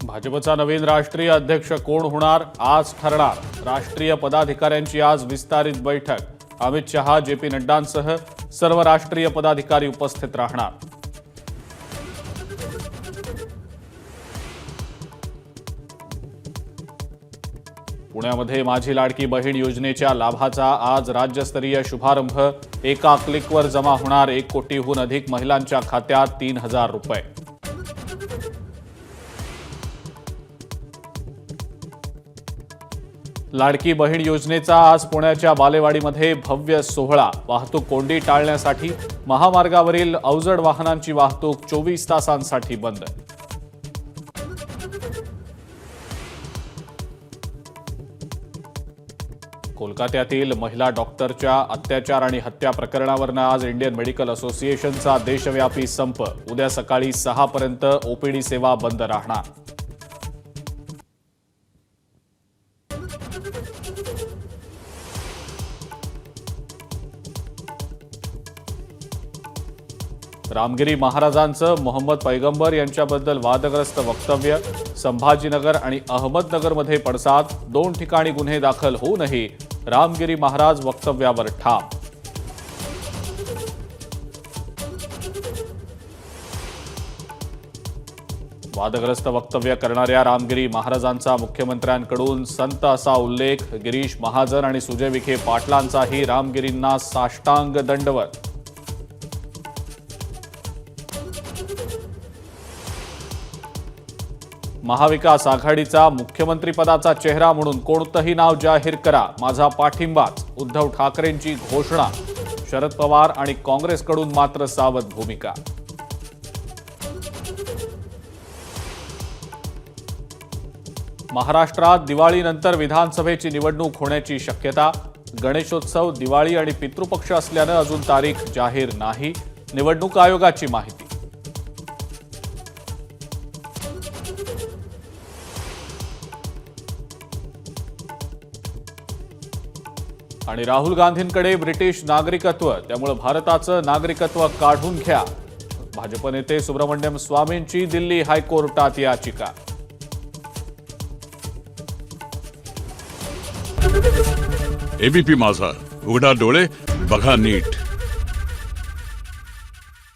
भाजपचा नवीन राष्ट्रीय अध्यक्ष कोण होणार आज ठरणार। राष्ट्रीय पदाधिकाऱ्यांची आज विस्तारित बैठक। अमित शहा, जेपी नड्डांसह सर्व राष्ट्रीय पदाधिकारी उपस्थित राहणार। पुण्यामध्ये माझी लाडकी बहीण योजनेच्या लाभाचा आज राज्यस्तरीय शुभारंभ। एका क्लिकवर जमा होणार 1 कोटीहून अधिक महिलांच्या खात्यात 3000 रुपये। लाडकी बहीण योजनेचा आज पुण्याच्या बालेवाडीमध्ये भव्य सोहळा। वाहतूक कोंडी टाळण्यासाठी महामार्गावरील अवजड वाहनांची वाहतूक 24 तासांसाठी बंद। कोलकात्यातील महिला डॉक्टरच्या अत्याचार आणि हत्या प्रकरणावरून आज इंडियन मेडिकल असोसिएशनचा देशव्यापी संप। उद्या सकाळी 6 पर्यंत ओपीडी सेवा बंद राहणार। रामगिरी महाराजांचं मोहम्मद पैगंबर यांच्याबद्दल वादग्रस्त वक्तव्य। संभाजीनगर आणि अहमदनगरमध्ये पडसाद। 2 ठिकाणी गुन्हे दाखल होऊनही रामगिरी महाराज वक्तव्यावर ठाम। वादग्रस्त वक्तव्य करणाऱ्या रामगिरी महाराजांचा मुख्यमंत्र्यांकडून संत असा उल्लेख। गिरीश महाजन आणि सुजय विखे पाटलांचाही रामगिरींना साष्टांग दंडवत। महाविकास आघाडीचा मुख्यमंत्रीपदाचा चेहरा म्हणून कोणतंही नाव जाहीर करा, माझा पाठिंबाच। उद्धव ठाकरेंची घोषणा। शरद पवार आणि काँग्रेसकडून मात्र सावध भूमिका। महाराष्ट्रात दिवाळीनंतर विधानसभेची निवडणूक होण्याची शक्यता। गणेशोत्सव, दिवाळी आणि पितृपक्ष असल्यानं अजून तारीख जाहीर नाही। निवडणूक आयोगाची माहिती। आणि राहुल गांधींकडे ब्रिटिश नागरिकत्व, त्यामुळे भारताचं नागरिकत्व काढून घ्या। भाजप नेते सुब्रमण्यम स्वामींची दिल्ली हायकोर्टात याचिका। एबीपी माझा, उघडा डोळे बघा नीट।